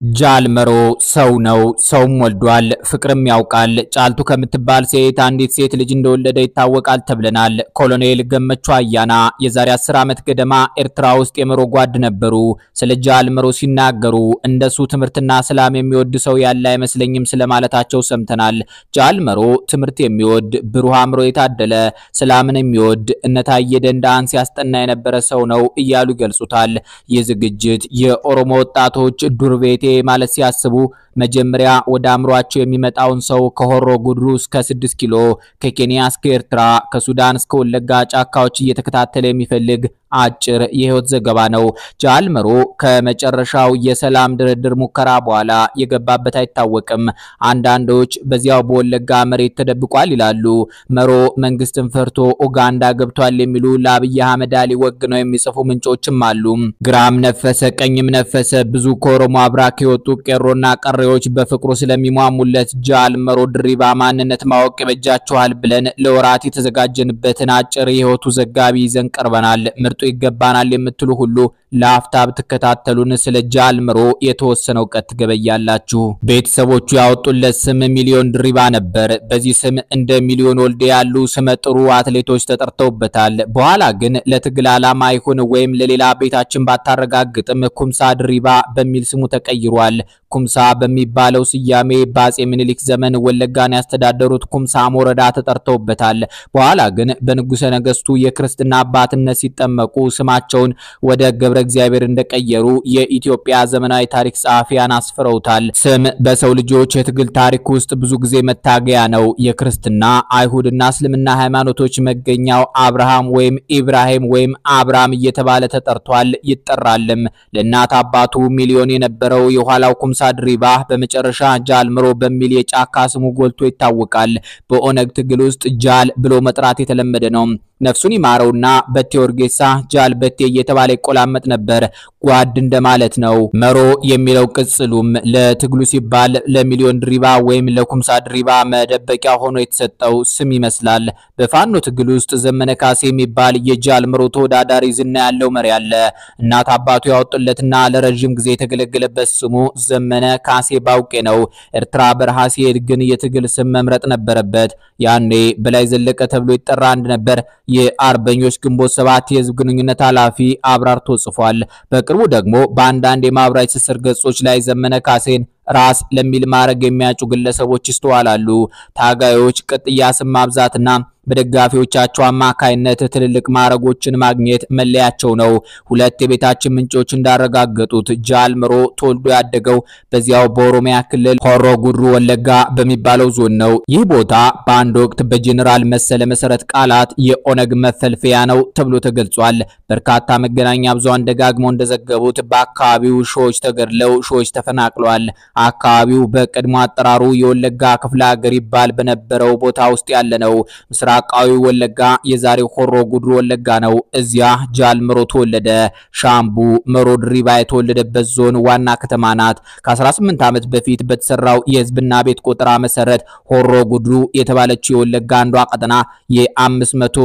ጃልመሮ ሰው ነው ሰውም ወልዷል ፍቅርም ያውቃል ጫልቱ ከምትባል ሴት አንዲት ሴት ልጅ እንደወለደ ይታወቃል ተብለናል። ኮሎኔል ገመቹ አያና የዛሬ 10 ዓመት ገደማ ኤርትራ ውስጥ የመሮ ጓድ ነበሩ። ስለ ጃልመሮ ሲናገሩ እንደሱ ትምርትና ሰላም የሚወድ ሰው ያለ አይመስለኝም ስለማለታቸው ሰምተናል። ጃልመሮ ትምርት የሚወድ ብሩህ አእምሮ የታደለ ሰላምን የሚወድ እነታየ ደንዳን ሲያስጠና የነበረ ሰው ነው እያሉ ይገልጹታል። የዝግጅት የኦሮሞ ወጣቶች ዱርቤቴ ማለት ሲያስቡ መጀመሪያ ወደ አምሯቸው የሚመጣውን ሰው ከሆሮ ጉድሩ እስከ 6 ኪሎ ከኬንያ እስከ ኤርትራ ከሱዳን እስከ ወለጋ ጫካዎች እየተከታተለ የሚፈልግ አጭር የህይወት ዘገባ ነው። ጃልመሮ ከመጨረሻው የሰላም ድርድር ሙከራ በኋላ የገባበት አይታወቅም። አንዳንዶች በዚያው በወለጋ መሬት ተደብቋል ይላሉ። መሮ መንግስትን ፈርቶ ኡጋንዳ ገብቷል የሚሉ ለአብይ አህመድ አሊ ወግነው የሚጽፉ ምንጮችም አሉ። ግራም ነፈሰ ቀኝም ነፈሰ ብዙ ከኦሮሞ አብራክ የወጡ ቄሮና ቀሬዎች በፍቅሩ ስለሚሟሙለት ጃልመሮ ድሪባ ማንነት ማወቅ ይበጃቸዋል ብለን ለወራት የተዘጋጀንበትን አጭር የህይወቱ ዘጋቢ ይዘን ቀርበናል። ምርጡ ይገባናል የምትሉ ሁሉ ለአፍታብ ተከታተሉን። ስለ ጃልመሮ የተወሰነው ቀጥ ገበያላችሁ። ቤተሰቦቹ ያወጡለት ስም ሚሊዮን ድሪባ ነበር። በዚህ ስም እንደ ሚሊዮን ወልዴ ያሉ ስመጥሩ አትሌቶች ተጠርተውበታል። በኋላ ግን ለትግል ዓላማ ይሁን ወይም ለሌላ ቤታችን ባታረጋግጥም ኩምሳ ድሪባ በሚል ስሙ ተቀይሯል። ኩምሳ በሚባለው ስያሜ ባጼ ምኒልክ ዘመን ወለጋን ያስተዳደሩት ኩምሳ ሞረዳ ተጠርተውበታል። በኋላ ግን በንጉሰ ነገስቱ የክርስትና አባትነት ሲጠመቁ ስማቸውን ወደ ገብረ እግዚአብሔር እንደቀየሩ የኢትዮጵያ ዘመናዊ ታሪክ ጸሐፊያን አስፍረውታል። ስም በሰው ልጆች የትግል ታሪክ ውስጥ ብዙ ጊዜ መታገያ ነው። የክርስትና አይሁድና እስልምና ሃይማኖቶች መገኛው አብርሃም ወይም ኢብራሂም ወይም አብራም እየተባለ ተጠርቷል ይጠራልም። ለእናት አባቱ ሚሊዮን የነበረው የኋላው ኩምሳ ድሪባ በመጨረሻ ጃልመሮ በሚል የጫካ ስሙ ጎልቶ ይታወቃል። በኦነግ ትግል ውስጥ ጃል ብሎ መጥራት የተለመደ ነው። ነፍሱን ይማረውና በቴ ወርጌሳ ጃል በቴ እየተባለ ይቆላመጥ ነበር። ጓድ እንደማለት ነው። መሮ የሚለው ቅጽሉም ለትግሉ ሲባል ለሚሊዮን ድሪባ ወይም ለኩምሳ ድሪባ መደበቂያ ሆኖ የተሰጠው ስም ይመስላል። በፋኖ ትግል ውስጥ ዘመነ ካሴ የሚባል የጃልመሮ ተወዳዳሪ ዝና ያለው መሪ አለ። እናት አባቱ ያወጡለትና ለረጅም ጊዜ የተገለገለበት ስሙ ዘመነ ካሴ ባውቄ ነው። ኤርትራ በረሃ ሲሄድ ግን የትግል ስም መምረጥ ነበረበት። ያኔ በላይ ዘለቀ ተብሎ ይጠራ ነበር። የአርበኞች ግንቦት 7 የህዝብ ግንኙነት ኃላፊ አብራርቶ ጽፏል። በቅርቡ ደግሞ በአንዳንድ የማህበራዊ ትስስር ገጾች ላይ ዘመነ ካሴን ራስ ለሚል ማረግ የሚያጩ ግለሰቦች ይስተዋላሉ። ታጋዮች ቅጥያ ስም ማብዛትና በደጋፊዎቻቸው አማካይነት ትልልቅ ማረጎችን ማግኘት መለያቸው ነው። ሁለት የቤታችን ምንጮች እንዳረጋገጡት ጃልመሮ ተወልዶ ያደገው በዚያው በኦሮሚያ ክልል ሆሮ ጉድሩ ወለጋ በሚባለው ዞን ነው። ይህ ቦታ በአንድ ወቅት በጀነራል መሰለ መሰረት ቃላት የኦነግ መፈልፈያ ነው ተብሎ ተገልጿል። በርካታ መገናኛ ብዙሃን ደጋግመው እንደዘገቡት በአካባቢው ሺዎች ተገድለው ሺዎች ተፈናቅለዋል። አካባቢው በቀድሞ አጠራሩ የወለጋ ክፍለ ሀገር ይባል በነበረው ቦታ ውስጥ ያለ ነው። ምስራቃዊ ወለጋ የዛሬው ሆሮ ጉድሩ ወለጋ ነው። እዚያ ጃልመሮ ተወለደ። ሻምቡ መሮ ድሪባ የተወለደበት ዞን ዋና ከተማ ናት። ከ18 ዓመት በፊት በተሰራው የህዝብና ቤት ቆጠራ መሰረት ሆሮ ጉድሩ የተባለችው የወለጋ አንዷ ቀጠና የ570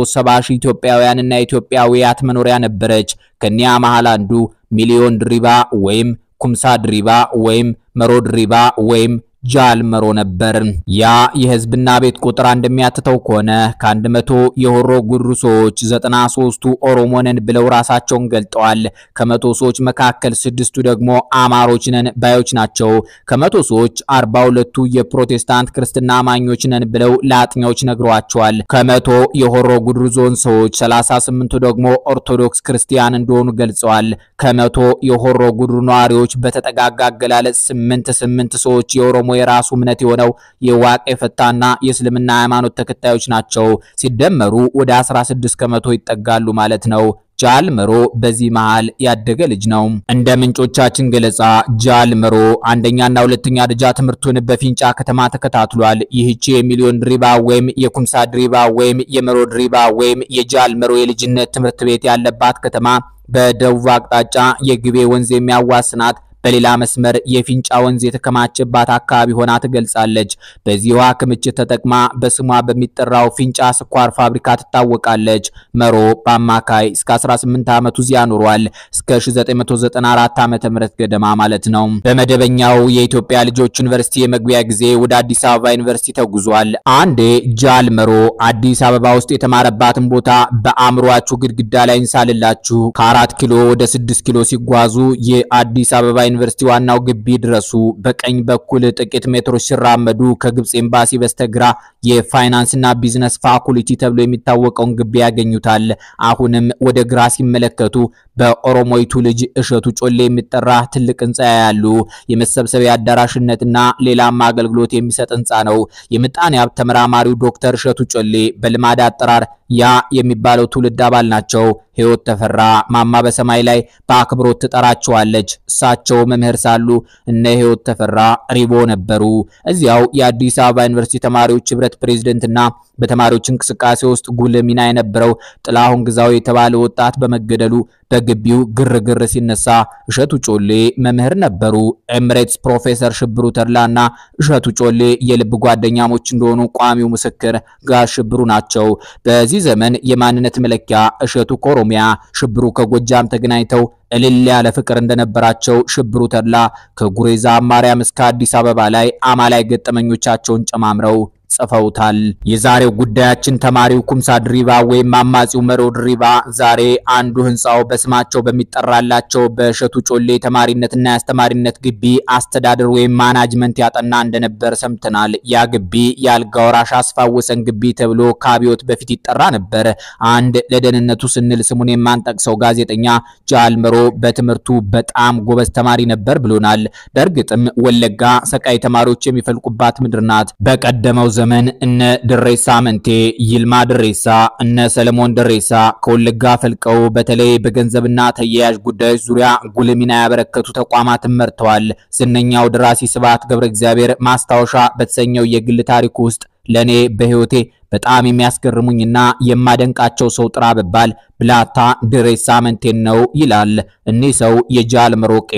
ሺህ ኢትዮጵያውያንና ኢትዮጵያዊያት መኖሪያ ነበረች። ከኒያ መሃል አንዱ ሚሊዮን ድሪባ ወይም ኩምሳ ድሪባ ወይም መሮ ድሪባ ወይም ጃልመሮ ነበር። ያ የህዝብና ቤት ቁጥር እንደሚያትተው ከሆነ ከ100 የሆሮ ጉድሩ ሰዎች 93ቱ ኦሮሞ ነን ብለው ራሳቸውን ገልጠዋል። ከ100 ሰዎች መካከል 6ቱ ደግሞ አማሮች ነን ባዮች ናቸው። ከ100 ሰዎች 42ቱ የፕሮቴስታንት ክርስትና አማኞች ነን ብለው ለአጥኞች ነግረዋቸዋል። ከ100 የሆሮ ጉድሩ ዞን ሰዎች 38ቱ ደግሞ ኦርቶዶክስ ክርስቲያን እንደሆኑ ገልጸዋል። ከ100 የሆሮ ጉድሩ ነዋሪዎች በተጠጋጋ አገላለጽ 8 ሰዎች የኦሮሞ የራሱ እምነት የሆነው የዋቄ ፈታና የእስልምና ሃይማኖት ተከታዮች ናቸው። ሲደመሩ ወደ 16 ከመቶ ይጠጋሉ ማለት ነው። ጃልመሮ በዚህ መሃል ያደገ ልጅ ነው። እንደ ምንጮቻችን ገለጻ ጃልመሮ አንደኛና ሁለተኛ ደረጃ ትምህርቱን በፊንጫ ከተማ ተከታትሏል። ይህች የሚሊዮን ድሪባ ወይም የኩምሳ ድሪባ ወይም የመሮ ድሪባ ወይም የጃልመሮ የልጅነት ትምህርት ቤት ያለባት ከተማ በደቡብ አቅጣጫ የግቤ ወንዝ የሚያዋስናት በሌላ መስመር የፊንጫ ወንዝ የተከማቸባት አካባቢ ሆና ትገልጻለች። በዚህ ውሃ ክምችት ተጠቅማ በስሟ በሚጠራው ፊንጫ ስኳር ፋብሪካ ትታወቃለች። መሮ በአማካይ እስከ 18 ዓመቱ እዚያ ኖሯል። እስከ 1994 ዓመተ ምህረት ገደማ ማለት ነው። በመደበኛው የኢትዮጵያ ልጆች ዩኒቨርሲቲ የመግቢያ ጊዜ ወደ አዲስ አበባ ዩኒቨርሲቲ ተጉዟል። አንዴ ጃል መሮ አዲስ አበባ ውስጥ የተማረባትን ቦታ በአእምሯችሁ ግድግዳ ላይ እንሳልላችሁ። ከ4 ኪሎ ወደ 6 ኪሎ ሲጓዙ የአዲስ አበባ ዩኒቨርሲቲ ዋናው ግቢ ድረሱ። በቀኝ በኩል ጥቂት ሜትሮች ሲራመዱ ከግብጽ ኤምባሲ በስተግራ የፋይናንስና ቢዝነስ ፋኩልቲ ተብሎ የሚታወቀውን ግቢ ያገኙታል። አሁንም ወደ ግራ ሲመለከቱ በኦሮሞይቱ ልጅ እሸቱ ጮሌ የሚጠራ ትልቅ ህንጻ ያያሉ። የመሰብሰቢያ አዳራሽነትና ሌላም አገልግሎት የሚሰጥ ህንጻ ነው። የምጣኔ ሀብት ተመራማሪው ዶክተር እሸቱ ጮሌ በልማድ አጠራር ያ የሚባለው ትውልድ አባል ናቸው። ህይወት ተፈራ ማማ በሰማይ ላይ በአክብሮት ትጠራቸዋለች። እሳቸው መምህር ሳሉ እነ ህይወት ተፈራ ሪቦ ነበሩ። እዚያው የአዲስ አበባ ዩኒቨርሲቲ ተማሪዎች ህብረት ፕሬዝዳንትና በተማሪዎች እንቅስቃሴ ውስጥ ጉልህ ሚና የነበረው ጥላሁን ግዛው የተባለ ወጣት በመገደሉ በግቢው ግርግር ሲነሳ እሸቱ ጮሌ መምህር ነበሩ። ኤምሬትስ ፕሮፌሰር ሽብሩ ተድላና እሸቱ ጮሌ የልብ ጓደኛሞች እንደሆኑ ቋሚው ምስክር ጋር ሽብሩ ናቸው። በዚህ ዘመን የማንነት መለኪያ እሸቱ ከኦሮሚያ ሽብሩ ከጎጃም ተገናኝተው እልል ያለ ፍቅር እንደነበራቸው ሽብሩ ተድላ ከጉሬዛ ማርያም እስከ አዲስ አበባ ላይ አማላይ ገጠመኞቻቸውን ጨማምረው ጽፈውታል። የዛሬው ጉዳያችን ተማሪው ኩምሳ ድሪባ ወይም አማጺው መሮ ድሪባ ዛሬ አንዱ ህንጻው በስማቸው በሚጠራላቸው በእሸቱ ጮሌ ተማሪነትና ያስተማሪነት ግቢ አስተዳደር ወይም ማናጅመንት ያጠና እንደነበር ሰምተናል። ያ ግቢ የአልጋ ወራሽ አስፋወሰን ግቢ ተብሎ ከአብዮት በፊት ይጠራ ነበር። አንድ ለደህንነቱ ስንል ስሙን የማንጠቅሰው ጋዜጠኛ ጃል መሮ በትምህርቱ በጣም ጎበዝ ተማሪ ነበር ብሎናል። በእርግጥም ወለጋ ሰቃይ ተማሪዎች የሚፈልቁባት ምድር ናት። በቀደመው ዘመን እነ ድሬሳ መንቴ፣ ይልማ ድሬሳ፣ እነ ሰለሞን ድሬሳ ከወለጋ ፈልቀው በተለይ በገንዘብና ተያያዥ ጉዳዮች ዙሪያ ጉልህ ሚና ያበረከቱ ተቋማትን መርተዋል። ዝነኛው ደራሲ ስብሐት ገብረ እግዚአብሔር ማስታወሻ በተሰኘው የግል ታሪኩ ውስጥ ለኔ በህይወቴ በጣም የሚያስገርሙኝና የማደንቃቸው ሰው ጥራ በባል ብላታ ድሬሳ መንቴን ነው ይላል። እኚህ ሰው የጃል መሮቄ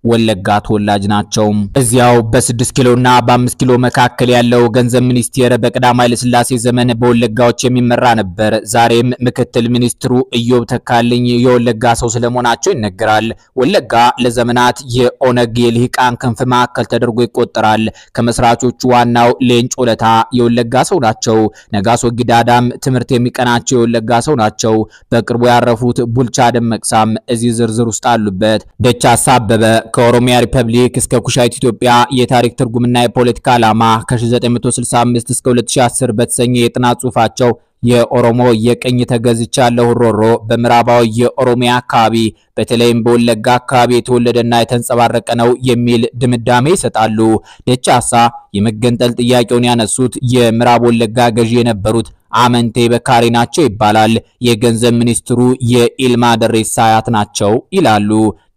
ወለጋ ተወላጅ ናቸው። እዚያው በ6 ኪሎና በ5 ኪሎ መካከል ያለው ገንዘብ ሚኒስቴር በቀዳማዊ ኃይለ ሥላሴ ዘመን በወለጋዎች የሚመራ ነበር። ዛሬም ምክትል ሚኒስትሩ ኢዮብ ተካልኝ የወለጋ ሰው ስለመሆናቸው ይነገራል። ወለጋ ለዘመናት የኦነግ የልሂቃን ክንፍ ማዕከል ተደርጎ ይቆጠራል። ከመስራቾቹ ዋናው ሌንጮ ለታ የወለጋ ሰው ናቸው። ነጋሶ ጊዳዳም ትምህርት የሚቀናቸው የወለጋ ሰው ናቸው። በቅርቡ ያረፉት ቡልቻ ደመቅሳም እዚህ ዝርዝር ውስጥ አሉበት። ደቻሳ አበበ ከኦሮሚያ ሪፐብሊክ እስከ ኩሻይት ኢትዮጵያ የታሪክ ትርጉምና የፖለቲካ ዓላማ ከ1965 እስከ 2010 በተሰኘ የጥናት ጽሑፋቸው የኦሮሞ የቀኝ ተገዝቻለሁ ሮሮ በምዕራባዊ የኦሮሚያ አካባቢ በተለይም በወለጋ አካባቢ የተወለደና የተንጸባረቀ ነው የሚል ድምዳሜ ይሰጣሉ። ደቻሳ የመገንጠል ጥያቄውን ያነሱት የምዕራብ ወለጋ ገዢ የነበሩት አመንቴ በካሪ ናቸው ይባላል። የገንዘብ ሚኒስትሩ የኢልማ ደሬሳ አያት ናቸው ይላሉ።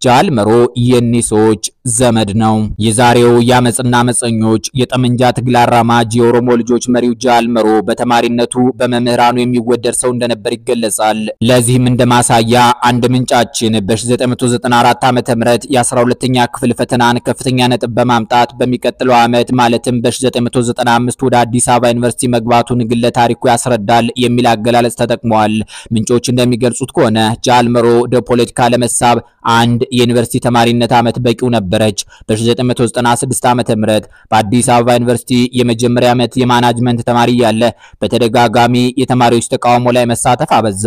ጃል መሮ የኒሶች ዘመድ ነው። የዛሬው ያመጽና መጸኞች የጠመንጃ ትግል አራማጅ የኦሮሞ ልጆች መሪው ጃል መሮ በተማሪነቱ በመምህራኑ የሚወደድ ሰው እንደነበር ይገለጻል። ለዚህም እንደማሳያ አንድ ምንጫችን በ1994 ዓመተ ምህረት የ12ኛ ክፍል ፈተናን ከፍተኛ ነጥብ በማምጣት በሚቀጥለው ዓመት ማለትም በ1995 ወደ አዲስ አበባ ዩኒቨርሲቲ መግባቱን ግለ ታሪኩ ያስረዳል የሚል አገላለጽ ተጠቅመዋል። ምንጮች እንደሚገልጹት ከሆነ ጃል መሮ ወደ ፖለቲካ ለመሳብ አንድ የዩኒቨርሲቲ ተማሪነት ዓመት በቂው ነበረች። በ1996 ዓመተ ምህረት በአዲስ አበባ ዩኒቨርሲቲ የመጀመሪያ ዓመት የማናጅመንት ተማሪ ያለ በተደጋጋሚ የተማሪዎች ተቃውሞ ላይ መሳተፍ አበዛ።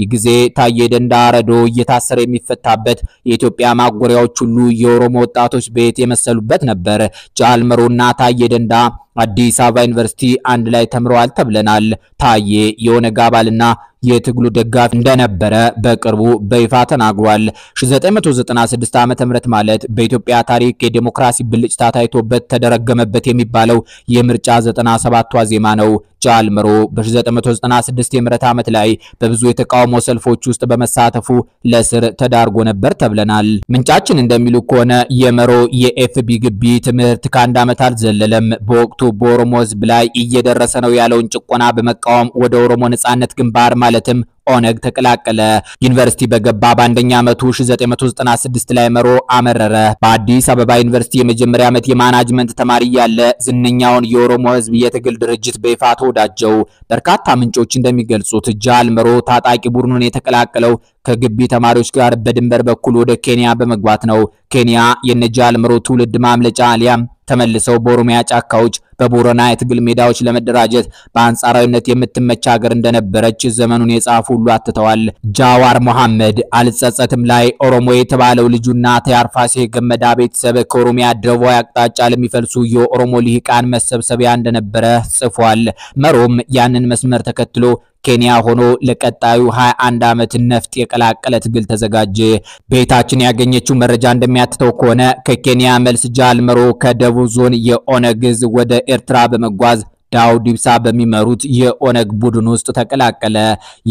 ይጊዜ ታዬ ደንዳ ረዶ እየታሰረ የሚፈታበት የኢትዮጵያ ማጎሪያዎች ሁሉ የኦሮሞ ወጣቶች ቤት የመሰሉበት ነበር። ጃል መሮና ታዬ ደንዳ አዲስ አበባ ዩኒቨርሲቲ አንድ ላይ ተምረዋል ተብለናል። ታዬ የኦነግ አባልና የትግሉ ደጋፊ እንደነበረ በቅርቡ በይፋ ተናግሯል። 1996 ዓመተ ምህረት ማለት በኢትዮጵያ ታሪክ የዲሞክራሲ ብልጭታ ታይቶበት ተደረገመበት የሚባለው የምርጫ 97 ዋዜማ ነው። ጃል መሮ በ1996 የምርት ዓመት ላይ በብዙ የተቃውሞ ሰልፎች ውስጥ በመሳተፉ ለስር ተዳርጎ ነበር ተብለናል። ምንጫችን እንደሚሉ ከሆነ የመሮ የኤፍቢ ግቢ ትምህርት ከአንድ ዓመት አልዘለለም። በወቅቱ በኦሮሞ ሕዝብ ላይ እየደረሰ ነው ያለውን ጭቆና በመቃወም ወደ ኦሮሞ ነጻነት ግንባር ማለትም ኦነግ ተቀላቀለ። ዩኒቨርሲቲ በገባ በአንደኛ ዓመቱ 1996 ላይ መሮ አመረረ። በአዲስ አበባ ዩኒቨርሲቲ የመጀመሪያ ዓመት የማናጅመንት ተማሪ ያለ ዝነኛውን የኦሮሞ ህዝብ የትግል ድርጅት በይፋ ተወዳጀው። በርካታ ምንጮች እንደሚገልጹት ጃል መሮ ታጣቂ ቡድኑን የተቀላቀለው ከግቢ ተማሪዎች ጋር በድንበር በኩል ወደ ኬንያ በመግባት ነው። ኬንያ የነጃል መሮ ትውልድ ማምለጫ አሊያም ተመልሰው በኦሮሚያ ጫካዎች በቦረና የትግል ሜዳዎች ለመደራጀት በአንጻራዊነት የምትመች ሀገር እንደነበረች ዘመኑን የጻፉ ሁሉ አትተዋል። ጃዋር መሐመድ አልጸጸትም ላይ ኦሮሞ የተባለው ልጁና ተያርፋሴ ገመዳ ቤተሰብ ከኦሮሚያ ደቡባዊ አቅጣጫ ለሚፈልሱ የኦሮሞ ልሂቃን መሰብሰቢያ እንደነበረ ጽፏል። መሮም ያንን መስመር ተከትሎ ኬንያ ሆኖ ለቀጣዩ 21 ዓመት ነፍጥ የቀላቀለ ትግል ተዘጋጀ። ቤታችን ያገኘችው መረጃ እንደሚያትተው ከሆነ ከኬንያ መልስ ጃል መሮ ከደቡብ ዞን የኦነግ ህዝብ ወደ ኤርትራ በመጓዝ ዳውድ ኢብሳ በሚመሩት የኦነግ ቡድን ውስጥ ተቀላቀለ።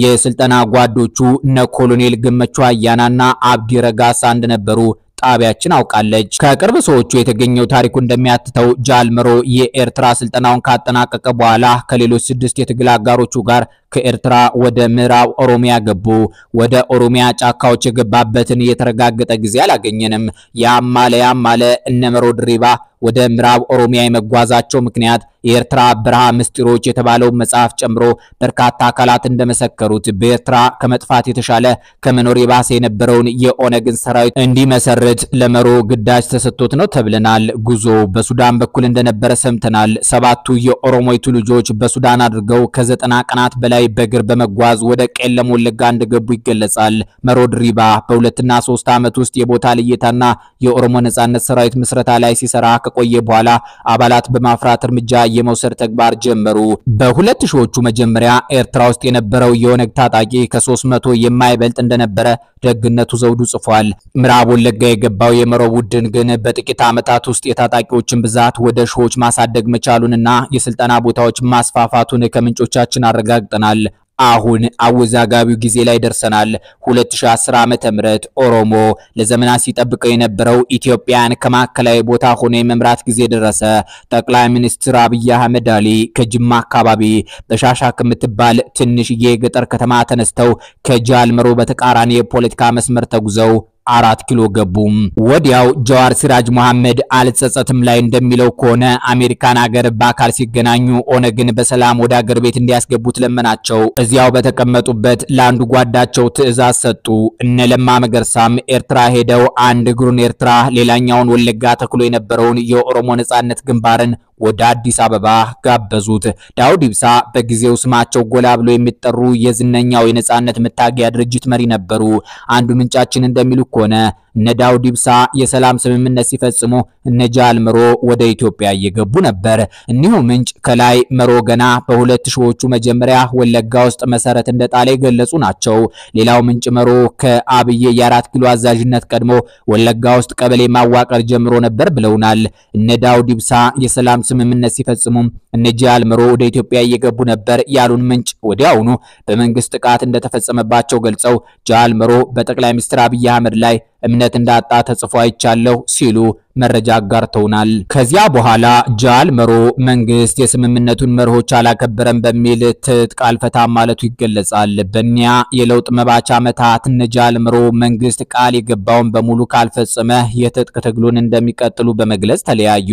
የስልጠና ጓዶቹ እነ ኮሎኔል ገመቹ አያናና አብዲ ረጋሳ እንደነበሩ ጣቢያችን አውቃለች። ከቅርብ ሰዎቹ የተገኘው ታሪኩ እንደሚያትተው ጃል መሮ የኤርትራ ስልጠናውን ካጠናቀቀ በኋላ ከሌሎች 6 የትግል አጋሮቹ ጋር ከኤርትራ ወደ ምዕራብ ኦሮሚያ ገቡ። ወደ ኦሮሚያ ጫካዎች የገባበትን የተረጋገጠ ጊዜ አላገኘንም። ያማለ እነ መሮ ድሪባ ወደ ምዕራብ ኦሮሚያ የመጓዛቸው ምክንያት የኤርትራ በረሃ ምስጢሮች የተባለው መጽሐፍ ጨምሮ በርካታ አካላት እንደመሰከሩት በኤርትራ ከመጥፋት የተሻለ ከመኖር የባሰ የነበረውን የኦነግን ሰራዊት እንዲመሰርት ለመሮ ግዳጅ ተሰጥቶት ነው ተብለናል። ጉዞ በሱዳን በኩል እንደነበረ ሰምተናል። 7ቱ የኦሮሞይቱ ልጆች በሱዳን አድርገው ከ90 ቀናት በላይ በእግር በመጓዝ ወደ ቄለም ወለጋ እንደገቡ ይገለጻል። መሮ ድሪባ በ2 እና 3 ዓመት ውስጥ የቦታ ልየታና የኦሮሞ ነጻነት ሰራዊት ምስረታ ላይ ሲሰራ ከቆየ በኋላ አባላት በማፍራት እርምጃ የመውሰድ ተግባር ጀመሩ። በ2000ዎቹ መጀመሪያ ኤርትራ ውስጥ የነበረው የኦነግ ታጣቂ ከ300 የማይበልጥ እንደነበረ ደግነቱ ዘውዱ ጽፏል። ምዕራብ ወለጋ የገባው የመሮ ቡድን ግን በጥቂት ዓመታት ውስጥ የታጣቂዎችን ብዛት ወደ ሺዎች ማሳደግ መቻሉንና የስልጠና ቦታዎች ማስፋፋቱን ከምንጮቻችን አረጋግጠናል። አሁን አወዛጋቢው ጊዜ ላይ ደርሰናል። 2010 ዓመተ ምህረት ኦሮሞ ለዘመናት ሲጠብቀው የነበረው ኢትዮጵያን ከማከላዊ ቦታ ሆኖ የመምራት ጊዜ ደረሰ። ጠቅላይ ሚኒስትር አብይ አህመድ አሊ ከጅማ አካባቢ በሻሻ ከምትባል ትንሽዬ የገጠር ከተማ ተነስተው ከጃል መሮ በተቃራኒ የፖለቲካ መስመር ተጉዘው 4 ኪሎ ገቡም። ወዲያው ጃዋር ሲራጅ መሐመድ አልጸጸትም ላይ እንደሚለው ከሆነ አሜሪካን ሀገር በአካል ሲገናኙ ኦነግን በሰላም ወደ ሀገር ቤት እንዲያስገቡት ለመናቸው። እዚያው በተቀመጡበት ለአንዱ ጓዳቸው ትዕዛዝ ሰጡ። እነ ለማ መገርሳም ኤርትራ ሄደው አንድ እግሩን ኤርትራ ሌላኛውን ወለጋ ተክሎ የነበረውን የኦሮሞ ነጻነት ግንባርን ወደ አዲስ አበባ ጋበዙት። ዳውድ ኢብሳ በጊዜው ስማቸው ጎላ ብሎ የሚጠሩ የዝነኛው የነጻነት መታገያ ድርጅት መሪ ነበሩ። አንዱ ምንጫችን እንደሚሉ ከሆነ እነ ዳውድ ኢብሳ የሰላም ስምምነት ሲፈጽሙ እነ ጃል መሮ ወደ ኢትዮጵያ እየገቡ ነበር። እኒሁ ምንጭ ከላይ መሮ ገና በ2000ዎቹ መጀመሪያ ወለጋ ውስጥ መሰረት እንደጣለ የገለጹ ናቸው። ሌላው ምንጭ መሮ ከአብዬ የ4 ኪሎ አዛዥነት ቀድሞ ወለጋ ውስጥ ቀበሌ ማዋቀር ጀምሮ ነበር ብለውናል። እነ ዳውድ ኢብሳ የሰላም ስምምነት ሲፈጽሙ እነ ጃል መሮ ወደ ኢትዮጵያ እየገቡ ነበር ያሉን ምንጭ ወዲያውኑ በመንግስት ጥቃት እንደተፈጸመባቸው ገልጸው ጃል መሮ በጠቅላይ ሚኒስትር አብይ አህመድ ላይ እምነት እንዳጣ ተጽፎ አይቻለሁ ሲሉ መረጃ አጋርተውናል። ከዚያ በኋላ ጃል መሮ መንግስት የስምምነቱን መርሆች አላከበረም በሚል ትጥቅ አልፈታም ማለቱ ይገለጻል። በእኒያ የለውጥ መባቻ ዓመታት ጃል መሮ መንግስት ቃል የገባውን በሙሉ ካልፈጸመ የትጥቅ ትግሉን እንደሚቀጥሉ በመግለጽ ተለያዩ።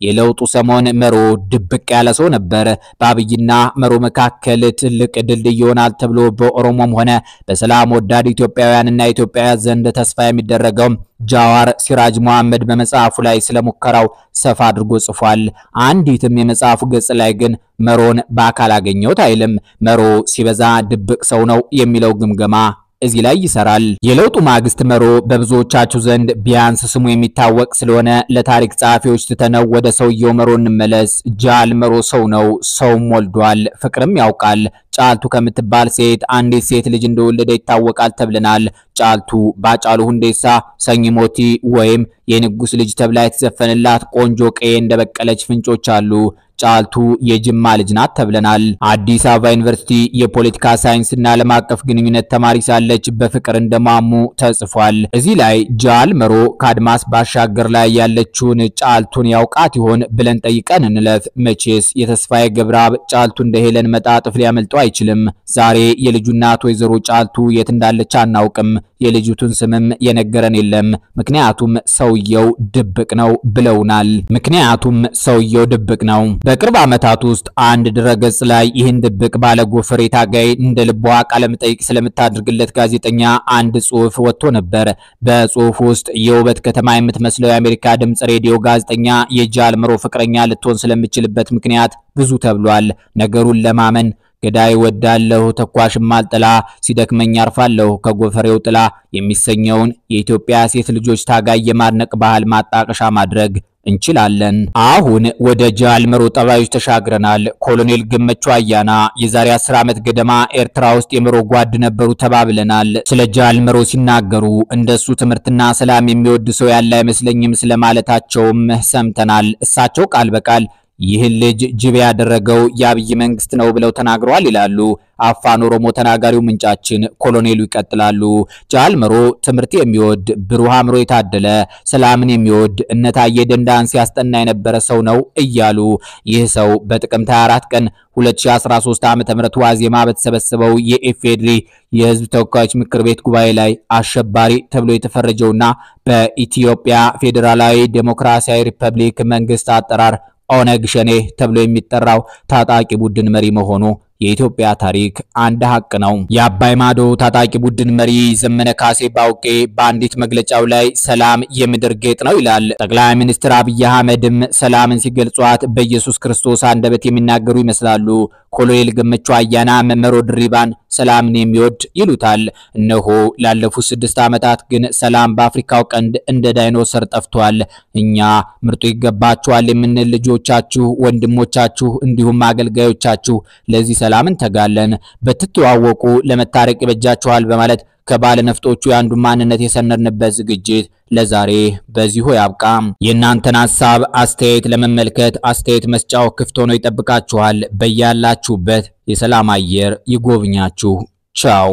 የለውጡ ሰሞን መሮ ድብቅ ያለ ሰው ነበር። በአብይና መሮ መካከል ትልቅ ድልድይ ይሆናል ተብሎ በኦሮሞም ሆነ በሰላም ወዳድ ኢትዮጵያውያንና ኢትዮጵያውያን ዘንድ ተስፋ የሚደረገው ጃዋር ሲራጅ መሐመድ በመጽሐፉ ላይ ስለሙከራው ሰፋ አድርጎ ጽፏል። አንዲትም የመጽሐፉ ገጽ ላይ ግን መሮን በአካል አገኘሁት አይልም። መሮ ሲበዛ ድብቅ ሰው ነው የሚለው ግምገማ እዚህ ላይ ይሰራል። የለውጡ ማግስት መሮ በብዙዎቻችሁ ዘንድ ቢያንስ ስሙ የሚታወቅ ስለሆነ ለታሪክ ጸሐፊዎች ተተነው ወደ ሰውየው መሮ እንመለስ። ጃል መሮ ሰው ነው፣ ሰውም ወልዷል፣ ፍቅርም ያውቃል። ጫልቱ ከምትባል ሴት አንዲት ሴት ልጅ እንደወለደ ይታወቃል ተብለናል። ጫልቱ ባጫሉ ሁንዴሳ ሰኝሞቲ ወይም የንጉስ ልጅ ተብላ የተዘፈነላት ቆንጆ ቀዬ እንደበቀለች ፍንጮች አሉ። ጫልቱ የጅማ ልጅ ናት ተብለናል። አዲስ አበባ ዩኒቨርሲቲ የፖለቲካ ሳይንስና ዓለም አቀፍ ግንኙነት ተማሪ ሳለች በፍቅር እንደማሙ ተጽፏል። እዚህ ላይ ጃልመሮ ከአድማስ ባሻገር ላይ ያለችውን ጫልቱን ያውቃት ይሆን ብለን ጠይቀን እንለፍ። መቼስ የተስፋዬ ገብረአብ ጫልቱ እንደ ሄለን መጣጥፍ ሊያመልጠው አይችልም። ዛሬ የልጁ እናት ወይዘሮ ጫልቱ የት እንዳለች አናውቅም። የልጅቱን ስምም የነገረን የለም። ምክንያቱም ሰውየው ድብቅ ነው ብለውናል። በቅርብ ዓመታት ውስጥ አንድ ድረገጽ ላይ ይህን ድብቅ ባለ ጎፈሬ ታጋይ እንደ ልቧ ቃለ መጠይቅ ስለምታደርግለት ጋዜጠኛ አንድ ጽሑፍ ወጥቶ ነበር። በጽሑፉ ውስጥ የውበት ከተማ የምትመስለው የአሜሪካ ድምጽ ሬዲዮ ጋዜጠኛ የጃልመሮ ፍቅረኛ ልትሆን ስለምትችልበት ምክንያት ብዙ ተብሏል። ነገሩን ለማመን ገዳይ ወዳለሁ ተኳሽም አልጥላ ሲደክመኝ አርፋለሁ ከጎፈሬው ጥላ የሚሰኘውን የኢትዮጵያ ሴት ልጆች ታጋይ የማድነቅ ባህል ማጣቀሻ ማድረግ እንችላለን። አሁን ወደ ጃልመሮ ጠባዮች ተሻግረናል። ኮሎኔል ገመቹ አያና የዛሬ 10 ዓመት ገደማ ኤርትራ ውስጥ የመሮ ጓድ ነበሩ ተባብለናል። ስለ ጃልመሮ ሲናገሩ እንደሱ ትምርትና ሰላም የሚወድ ሰው ያለ አይመስለኝም ስለማለታቸውም ሰምተናል። እሳቸው ቃል በቃል ይህን ልጅ ጅብ ያደረገው የአብይ መንግስት ነው ብለው ተናግረዋል ይላሉ አፋን ኦሮሞ ተናጋሪው ምንጫችን። ኮሎኔሉ ይቀጥላሉ። ጃልመሮ ትምርት የሚወድ ብሩህ አእምሮ የታደለ ሰላምን የሚወድ እነታየ ደንዳን ሲያስጠና የነበረ ሰው ነው እያሉ ይህ ሰው በጥቅምት 24 ቀን 2013 ዓ.ም ዋዜማ በተሰበሰበው የኢፌድሪ የህዝብ ተወካዮች ምክር ቤት ጉባኤ ላይ አሸባሪ ተብሎ የተፈረጀውና በኢትዮጵያ ፌዴራላዊ ዴሞክራሲያዊ ሪፐብሊክ መንግስት አጠራር ኦነግ ሸኔ ተብሎ የሚጠራው ታጣቂ ቡድን መሪ መሆኑ የኢትዮጵያ ታሪክ አንድ ሀቅ ነው። የአባይ ማዶ ታጣቂ ቡድን መሪ ዘመነ ካሴ ባውቄ በአንዲት መግለጫው ላይ ሰላም የምድር ጌጥ ነው ይላል። ጠቅላይ ሚኒስትር አብይ አህመድም ሰላምን ሲገልጿት በኢየሱስ ክርስቶስ አንደበት የሚናገሩ ይመስላሉ። ኮሎኔል ገመቹ አያና መመሮ ድሪባን ሰላምን የሚወድ ይሉታል። እነሆ ላለፉት 6 ዓመታት ግን ሰላም በአፍሪካው ቀንድ እንደ ዳይኖሰር ጠፍቷል። እኛ ምርጡ ይገባቸዋል የምንል ልጆቻችሁ፣ ወንድሞቻችሁ እንዲሁም አገልጋዮቻችሁ ለዚህ ሰላምን ተጋለን በትተዋወቁ ለመታረቅ ይበጃችኋል በማለት ከባለ ነፍጦቹ ያንዱ ማንነት የሰነርንበት ዝግጅት ለዛሬ በዚሁ ያብቃ። የእናንተን ሐሳብ አስተያየት ለመመልከት አስተያየት መስጫው ክፍት ሆኖ ይጠብቃችኋል። በያላችሁበት የሰላም አየር ይጎብኛችሁ። ቻው።